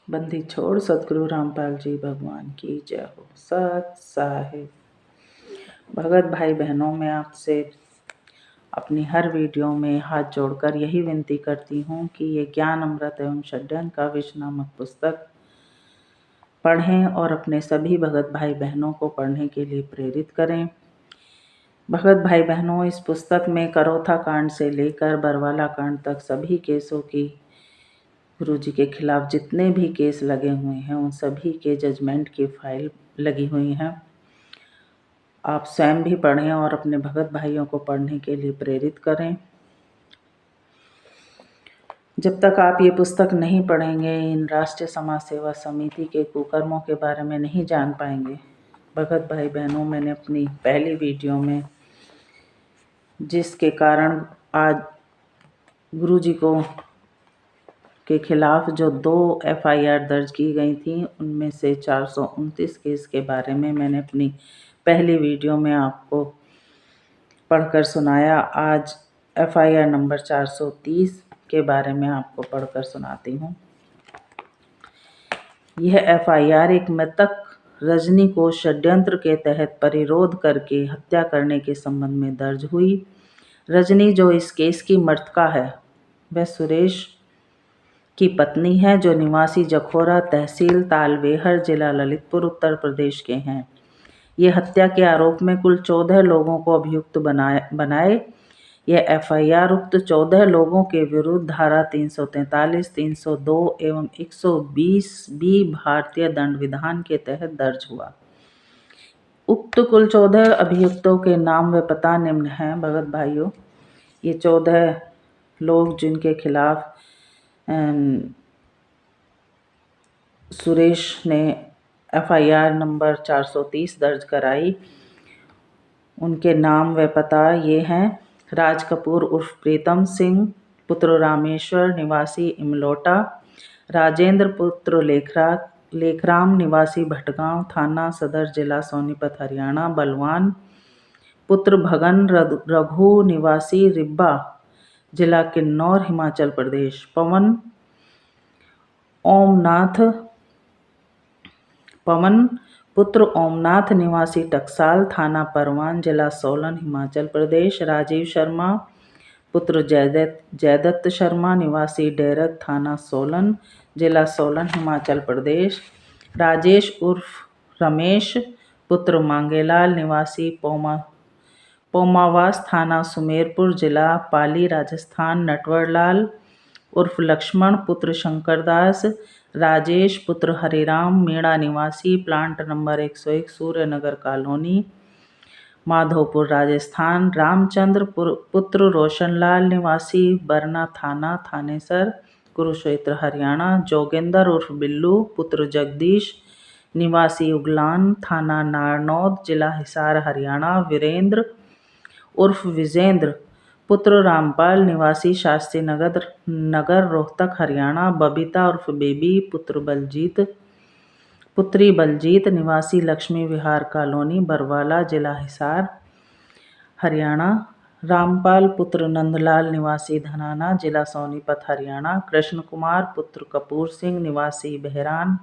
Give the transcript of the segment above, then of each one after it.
बंदी छोड़ सतगुरु रामपाल जी भगवान की जय हो। सत साहिब। भगत भाई बहनों, मैं आपसे अपनी हर वीडियो में हाथ जोड़कर यही विनती करती हूँ कि ये ज्ञान अमृत एवं षड्यंत्र का विष नामक पुस्तक पढ़ें और अपने सभी भगत भाई बहनों को पढ़ने के लिए प्रेरित करें। भगत भाई बहनों, इस पुस्तक में करोथा कांड से लेकर बरवाला कांड तक सभी केसों की गुरु जी के खिलाफ जितने भी केस लगे हुए हैं उन सभी के जजमेंट की फाइल लगी हुई हैं। आप स्वयं भी पढ़ें और अपने भगत भाइयों को पढ़ने के लिए प्रेरित करें। जब तक आप ये पुस्तक नहीं पढ़ेंगे, इन राष्ट्रीय समाज सेवा समिति के कुकर्मों के बारे में नहीं जान पाएंगे। भगत भाई बहनों, मैंने अपनी पहली वीडियो में जिसके कारण आज गुरु जी को के खिलाफ जो 2 एफआईआर दर्ज की गई थी, उनमें से 429 केस के बारे में मैंने अपनी पहली वीडियो में आपको पढ़कर सुनाया। आज एफआईआर नंबर 430 के बारे में आपको पढ़कर सुनाती हूँ। यह एफआईआर एक मृतक रजनी को षड्यंत्र के तहत परिरोध करके हत्या करने के संबंध में दर्ज हुई। रजनी, जो इस केस की मृतका है, वह सुरेश की पत्नी है, जो निवासी जखोरा, तहसील तालबेहर, जिला ललितपुर, उत्तर प्रदेश के हैं। ये हत्या के आरोप में कुल 14 लोगों को अभियुक्त बनाए। यह एफआईआर उक्त 14 लोगों के विरुद्ध धारा 343, 302 एवं 120 बी भारतीय दंड विधान के तहत दर्ज हुआ। उक्त कुल 14 अभियुक्तों के नाम व पता निम्न हैं। भगत भाइयों, ये 14 लोग जिनके खिलाफ सुरेश ने एफआईआर नंबर 430 दर्ज कराई, उनके नाम व पता ये हैं। राज कपूर उर्फ प्रीतम सिंह, पुत्र रामेश्वर, निवासी इमलोटा। राजेंद्र पुत्र लेखराम, निवासी भटगांव, थाना सदर, जिला सोनीपत, हरियाणा। बलवान पुत्र भगन रघु, निवासी रिब्बा, जिला किन्नौर, हिमाचल प्रदेश। पवन पुत्र ओमनाथ, निवासी टकसाल, थाना परवान, जिला सोलन, हिमाचल प्रदेश। राजीव शर्मा पुत्र जयदत्त शर्मा, निवासी डेरक, थाना सोलन, जिला सोलन, हिमाचल प्रदेश। राजेश उर्फ रमेश पुत्र मांगेलाल, निवासी पोमावास, थाना सुमेरपुर, जिला पाली, राजस्थान। नटवरलाल उर्फ लक्ष्मण पुत्र शंकरदास। राजेश पुत्र हरिराम, मीणा, निवासी plant number 101, Suryanagar colony, Madhopur, Rajasthan. Ramchandra पुत्र रोशनलाल, निवासी बरना थाना, थानेसर, कुरुक्षेत्र, हरियाणा। जोगिंदर उर्फ बिल्लू पुत्र जगदीश, निवासी उगलान, थाना नारनौद, जिला हिसार, हरियाणा। वीरेंद्र उर्फ विजेंद्र पुत्र रामपाल, निवासी शास्त्री नगर, रोहतक, हरियाणा। बबीता उर्फ बेबी पुत्री बलजीत, निवासी लक्ष्मी विहार कॉलोनी, बरवाला, जिला हिसार, हरियाणा। रामपाल पुत्र नंदलाल, निवासी धनाना, जिला सोनीपत, हरियाणा। कृष्ण कुमार पुत्र कपूर सिंह, निवासी बहरान,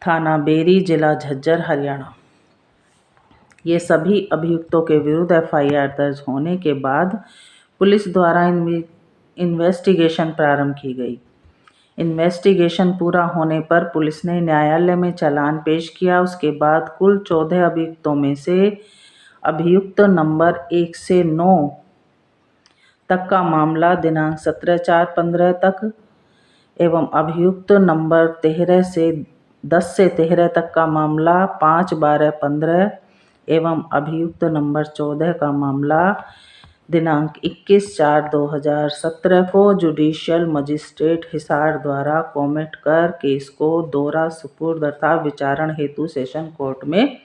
थाना बेरी, जिला झज्जर, हरियाणा। ये सभी अभियुक्तों के विरुद्ध एफआईआर दर्ज होने के बाद पुलिस द्वारा इन्वेस्टिगेशन प्रारंभ की गई। इन्वेस्टिगेशन पूरा होने पर पुलिस ने न्यायालय में चालान पेश किया। उसके बाद कुल 14 अभियुक्तों में से अभियुक्त नंबर 1 से 9 तक का मामला दिनांक 17/4/15 तक एवं अभियुक्त नंबर 10 से 13 तक का मामला 5/12/15 एवं अभियुक्त नंबर 14 का मामला दिनांक 21/4/2017 को जुडिशियल मजिस्ट्रेट हिसार द्वारा कॉमेट कर केस को दोहरा सुपुर्द अर्थात विचारण हेतु सेशन कोर्ट में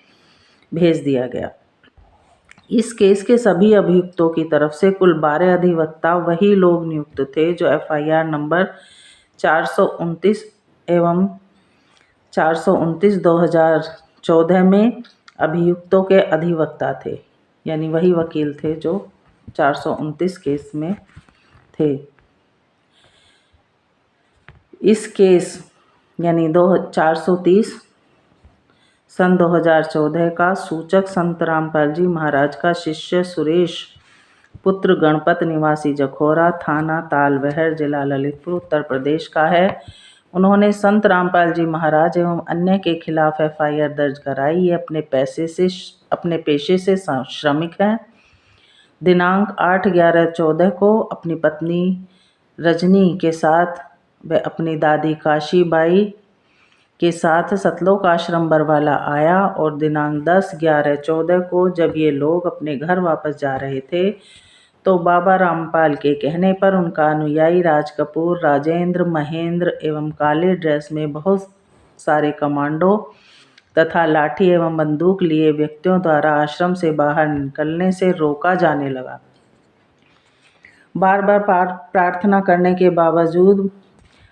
भेज दिया गया। इस केस के सभी अभियुक्तों की तरफ से कुल 12 अधिवक्ता वही लोग नियुक्त थे जो एफआईआर नंबर 429 एवं 429/2014 में अभियुक्तों के अधिवक्ता थे, यानी वही वकील थे जो 429 केस में थे। इस केस यानी 430 सन 2014 का सूचक संत रामपाल जी महाराज का शिष्य सुरेश पुत्र गणपत निवासी जखोरा, थाना तालबहर, जिला ललितपुर, उत्तर प्रदेश का है। उन्होंने संत रामपाल जी महाराज एवं अन्य के खिलाफ FIR दर्ज कराई। ये अपने पेशे से श्रमिक हैं। दिनांक 8/11/14 को अपनी पत्नी रजनी के साथ व अपनी दादी काशीबाई के साथ सतलोक आश्रम बरवाला आया और दिनांक 10/11/14 को जब ये लोग अपने घर वापस जा रहे थे तो बाबा रामपाल के कहने पर उनका अनुयायी राज कपूर, राजेंद्र, महेंद्र एवं काले ड्रेस में बहुत सारे कमांडो तथा लाठी एवं बंदूक लिए व्यक्तियों द्वारा आश्रम से बाहर निकलने से रोका जाने लगा। बार बार प्रार्थना करने के बावजूद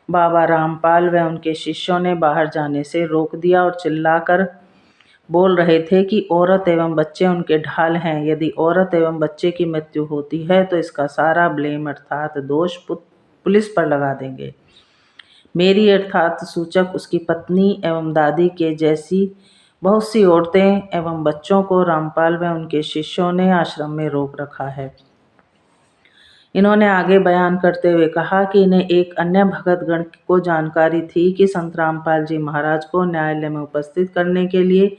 बाबा रामपाल व उनके शिष्यों ने बाहर जाने से रोक दिया और चिल्लाकर बोल रहे थे कि औरत एवं बच्चे उनके ढाल हैं। यदि औरत एवं बच्चे की मृत्यु होती है तो इसका सारा ब्लेम अर्थात दोष पुलिस पर लगा देंगे। मेरी अर्थात सूचक उसकी पत्नी एवं दादी के जैसी बहुत सी औरतें एवं बच्चों को रामपाल व उनके शिष्यों ने आश्रम में रोक रखा है। इन्होंने आगे बयान करते हुए कहा कि इन्हें एक अन्य भगतगण को जानकारी थी कि संत रामपाल जी महाराज को न्यायालय में उपस्थित करने के लिए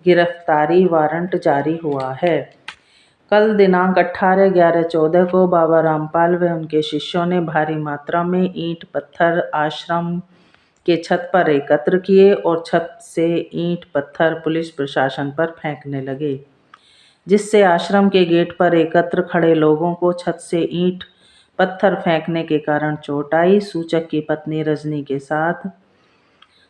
गिरफ्तारी वारंट जारी हुआ है। कल दिनांक 18/11/14 को बाबा रामपाल व उनके शिष्यों ने भारी मात्रा में ईंट पत्थर आश्रम के छत पर एकत्र किए और छत से ईंट पत्थर पुलिस प्रशासन पर फेंकने लगे, जिससे आश्रम के गेट पर एकत्र खड़े लोगों को छत से ईंट पत्थर फेंकने के कारण चोट आई। सूचक की पत्नी रजनी के साथ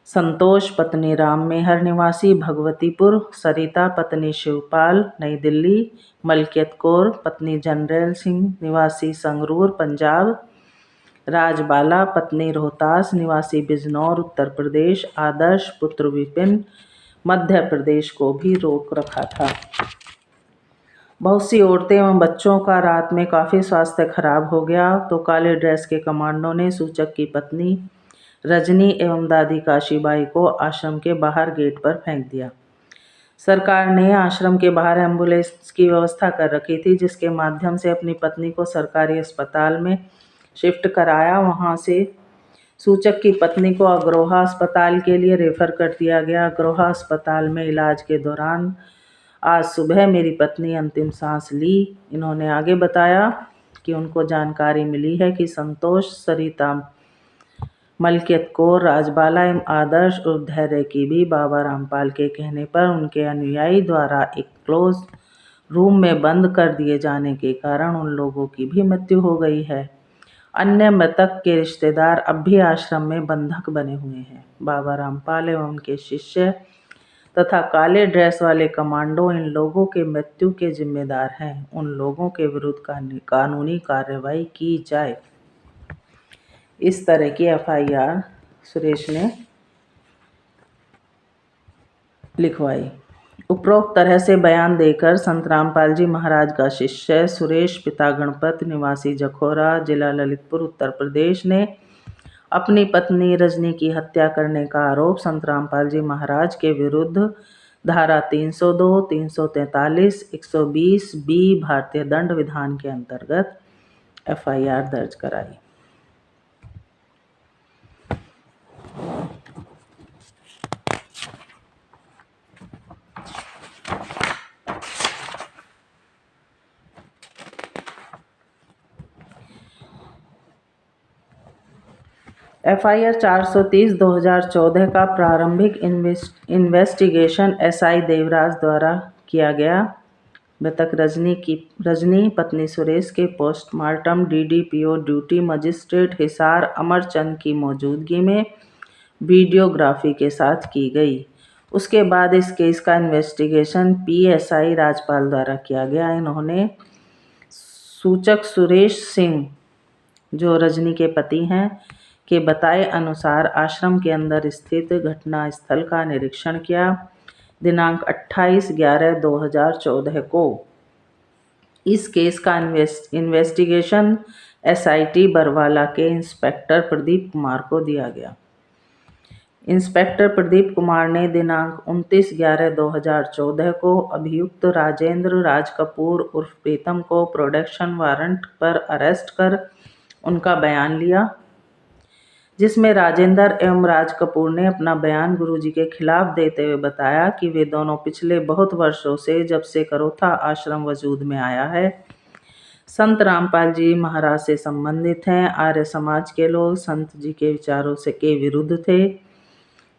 संतोष पत्नी राम मेहर निवासी भगवतीपुर, सरिता पत्नी शिवपाल नई दिल्ली, मलकियत कौर पत्नी जनरैल सिंह निवासी संगरूर पंजाब, राजबाला पत्नी रोहतास निवासी बिजनौर उत्तर प्रदेश, आदर्श पुत्र विपिन मध्य प्रदेश को भी रोक रखा था। बहुत सी औरतें एवं बच्चों का रात में काफ़ी स्वास्थ्य खराब हो गया तो काले ड्रेस के कमांडो ने सूचक की पत्नी रजनी एवं दादी काशीबाई को आश्रम के बाहर गेट पर फेंक दिया। सरकार ने आश्रम के बाहर एम्बुलेंस की व्यवस्था कर रखी थी, जिसके माध्यम से अपनी पत्नी को सरकारी अस्पताल में शिफ्ट कराया। वहां से सूचक की पत्नी को अग्रोहा अस्पताल के लिए रेफर कर दिया गया। अग्रोहा अस्पताल में इलाज के दौरान आज सुबह मेरी पत्नी अंतिम सांस ली। इन्होंने आगे बताया कि उनको जानकारी मिली है कि संतोष, सरिता, मलकियत कौर, राजबाला एवं आदर्श और धैर्य की भी बाबा रामपाल के कहने पर उनके अनुयायी द्वारा एक क्लोज रूम में बंद कर दिए जाने के कारण उन लोगों की भी मृत्यु हो गई है। अन्य मृतक के रिश्तेदार अब भी आश्रम में बंधक बने हुए हैं। बाबा रामपाल एवं उनके शिष्य तथा काले ड्रेस वाले कमांडो इन लोगों के मृत्यु के जिम्मेदार हैं। उन लोगों के विरुद्ध कानूनी कार्रवाई की जाए। इस तरह की FIR सुरेश ने लिखवाई। उपरोक्त तरह से बयान देकर संत रामपाल जी महाराज का शिष्य सुरेश पिता गणपत निवासी जखोरा, जिला ललितपुर, उत्तर प्रदेश ने अपनी पत्नी रजनी की हत्या करने का आरोप संत रामपाल जी महाराज के विरुद्ध धारा 302, 343, 120B भारतीय दंड विधान के अंतर्गत FIR दर्ज कराई। FIR 430/2014 का प्रारंभिक इन्वेस्टिगेशन SI देवराज द्वारा किया गया। मृतक रजनी पत्नी सुरेश के postmortem DDPO duty magistrate Hisar Amarchand की मौजूदगी में वीडियोग्राफी के साथ की गई। उसके बाद इस केस का इन्वेस्टिगेशन PSI राजपाल द्वारा किया गया। इन्होंने सूचक सुरेश सिंह, जो रजनी के पति हैं, के बताए अनुसार आश्रम के अंदर स्थित घटना स्थल का निरीक्षण किया। दिनांक 28/11/2014 को इस केस का इन्वेस्टिगेशन SIT बरवाला के इंस्पेक्टर प्रदीप कुमार को दिया गया। इंस्पेक्टर प्रदीप कुमार ने दिनांक 29/11/2014 को अभियुक्त राजेंद्र राज कपूर उर्फ प्रीतम को प्रोडक्शन वारंट पर अरेस्ट कर उनका बयान लिया, जिसमें राजेंद्र एवं राज कपूर ने अपना बयान गुरुजी के खिलाफ देते हुए बताया कि वे दोनों पिछले बहुत वर्षों से, जब से करोथा आश्रम वजूद में आया है, संत रामपाल जी महाराज से संबंधित हैं। आर्य समाज के लोग संत जी के विचारों से के विरुद्ध थे।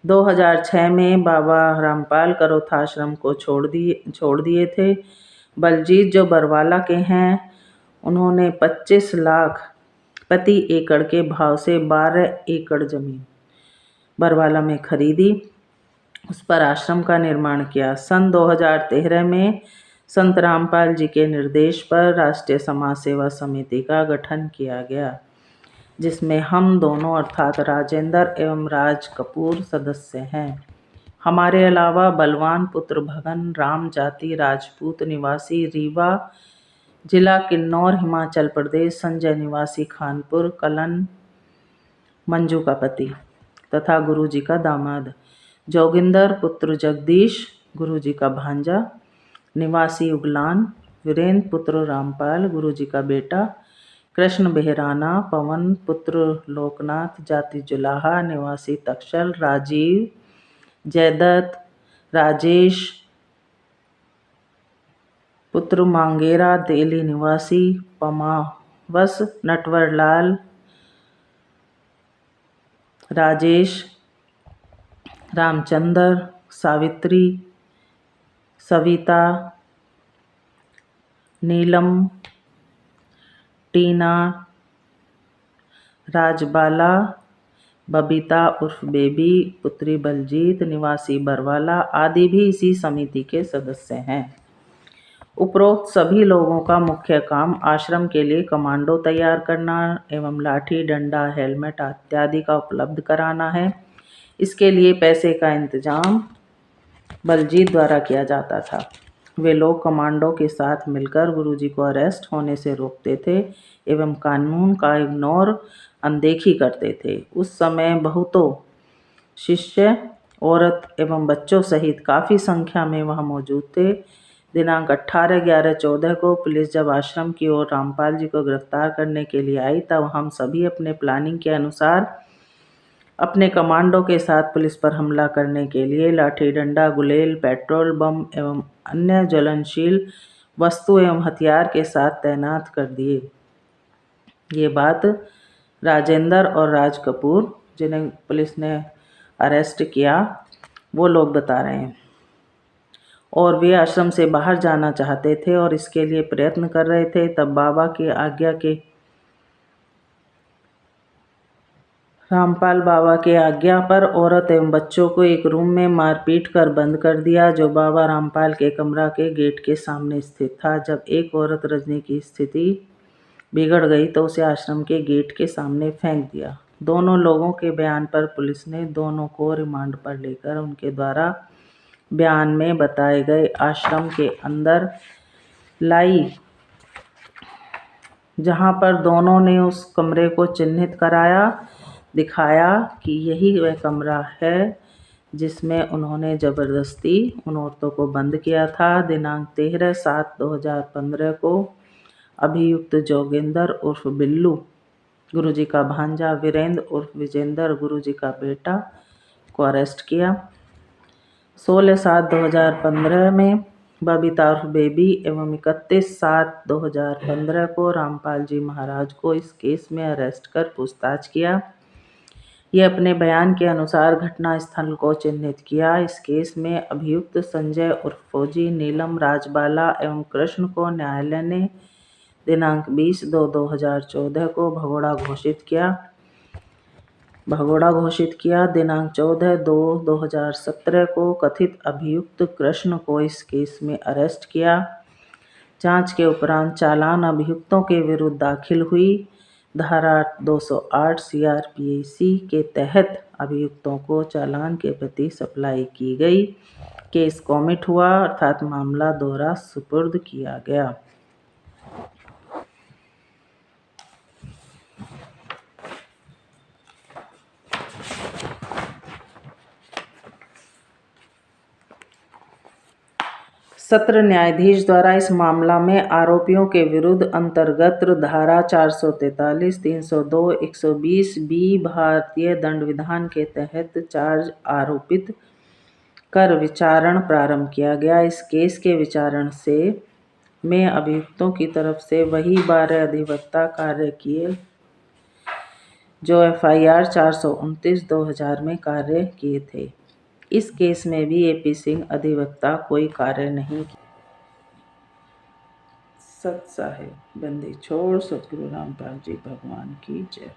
2006 में बाबा रामपाल करोथा आश्रम को छोड़ दिए थे। बलजीत जो बरवाला के हैं, उन्होंने 25 लाख प्रति एकड़ के भाव से 12 एकड़ जमीन बरवाला में खरीदी, उस पर आश्रम का निर्माण किया। सन 2013 में संत रामपाल जी के निर्देश पर राष्ट्रीय समाज सेवा समिति का गठन किया गया, जिसमें हम दोनों अर्थात राजेंद्र एवं राज कपूर सदस्य हैं। हमारे अलावा बलवान पुत्र भगन राम जाति राजपूत निवासी रीवा जिला किन्नौर हिमाचल प्रदेश, संजय निवासी खानपुर कलन मंजू का पति तथा गुरुजी का दामाद, जोगिंदर पुत्र जगदीश गुरुजी का भांजा निवासी उगलान, वीरेंद्र पुत्र रामपाल गुरुजी का बेटा, कृष्ण बेहराना पवन पुत्र लोकनाथ जाति जुलाहा निवासी तक्षल, राजीव जयदत्त राजेश पुत्र मांगेरा देली निवासी पमावस, नटवरलाल राजेश रामचंद्र सावित्री सविता नीलम टीना राजबाला बबीता उर्फ बेबी पुत्री बलजीत निवासी बरवाला आदि भी इसी समिति के सदस्य हैं। उपरोक्त सभी लोगों का मुख्य काम आश्रम के लिए कमांडो तैयार करना एवं लाठी डंडा हेलमेट इत्यादि का उपलब्ध कराना है। इसके लिए पैसे का इंतजाम बलजीत द्वारा किया जाता था। वे लोग कमांडो के साथ मिलकर गुरुजी को अरेस्ट होने से रोकते थे एवं कानून का इग्नोर अनदेखी करते थे। उस समय बहुतों शिष्य, औरत एवं बच्चों सहित काफ़ी संख्या में वहां मौजूद थे। दिनांक 18/11/14 को पुलिस जब आश्रम की ओर रामपाल जी को गिरफ्तार करने के लिए आई, तब हम सभी अपने प्लानिंग के अनुसार अपने कमांडो के साथ पुलिस पर हमला करने के लिए लाठी डंडा गुलेल पेट्रोल बम एवं अन्य ज्वलनशील वस्तु एवं हथियार के साथ तैनात कर दिए। ये बात राजेंद्र और राज कपूर, जिन्हें पुलिस ने अरेस्ट किया, वो लोग बता रहे हैं। और वे आश्रम से बाहर जाना चाहते थे और इसके लिए प्रयत्न कर रहे थे। तब बाबा की आज्ञा के रामपाल बाबा के आज्ञा पर औरत एवं बच्चों को एक रूम में मारपीट कर बंद कर दिया, जो बाबा रामपाल के कमरा के गेट के सामने स्थित था। जब एक औरत रजनी की स्थिति बिगड़ गई तो उसे आश्रम के गेट के सामने फेंक दिया। दोनों लोगों के बयान पर पुलिस ने दोनों को रिमांड पर लेकर उनके द्वारा बयान में बताए गए आश्रम के अंदर लाई, जहां पर दोनों ने उस कमरे को चिन्हित कराया, दिखाया कि यही वह कमरा है जिसमें उन्होंने जबरदस्ती उन औरतों को बंद किया था। दिनांक 13/7/2015 को अभियुक्त जोगिंदर उर्फ बिल्लू गुरुजी का भांजा, वीरेंद्र उर्फ विजेंद्र गुरुजी का बेटा को अरेस्ट किया। 16/7/2015 में बबीता उर्फ बेबी एवं 31/7/2015 को रामपाल जी महाराज को इस केस में अरेस्ट कर पूछताछ किया। ये अपने बयान के अनुसार घटना स्थल को चिन्हित किया। इस केस में अभियुक्त संजय उर्फ फौजी, नीलम राजबाला एवं कृष्ण को न्यायालय ने दिनांक 20/2/2014 को भगोड़ा घोषित किया। दिनांक 14/2/2017 को कथित अभियुक्त कृष्ण को इस केस में अरेस्ट किया। जांच के उपरांत चालान अभियुक्तों के विरुद्ध दाखिल हुई। धारा 208 CRPC के तहत अभियुक्तों को चालान के प्रति सप्लाई की गई। केस कॉमिट हुआ अर्थात मामला दोहरा सुपुर्द किया गया। सत्र न्यायाधीश द्वारा इस मामला में आरोपियों के विरुद्ध अंतर्गत धारा 443, 302, 120 बी भारतीय दंड विधान के तहत चार्ज आरोपित कर विचारण प्रारंभ किया गया। इस केस के विचारण में अभियुक्तों की तरफ से वही 12 अधिवक्ता कार्य किए जो FIR 429/2000 में कार्य किए थे। इस केस में भी AP सिंह अधिवक्ता कोई कार्य नहीं किया। सत साहिब बंदी छोड़ सतगुरु रामपाल जी भगवान की जय।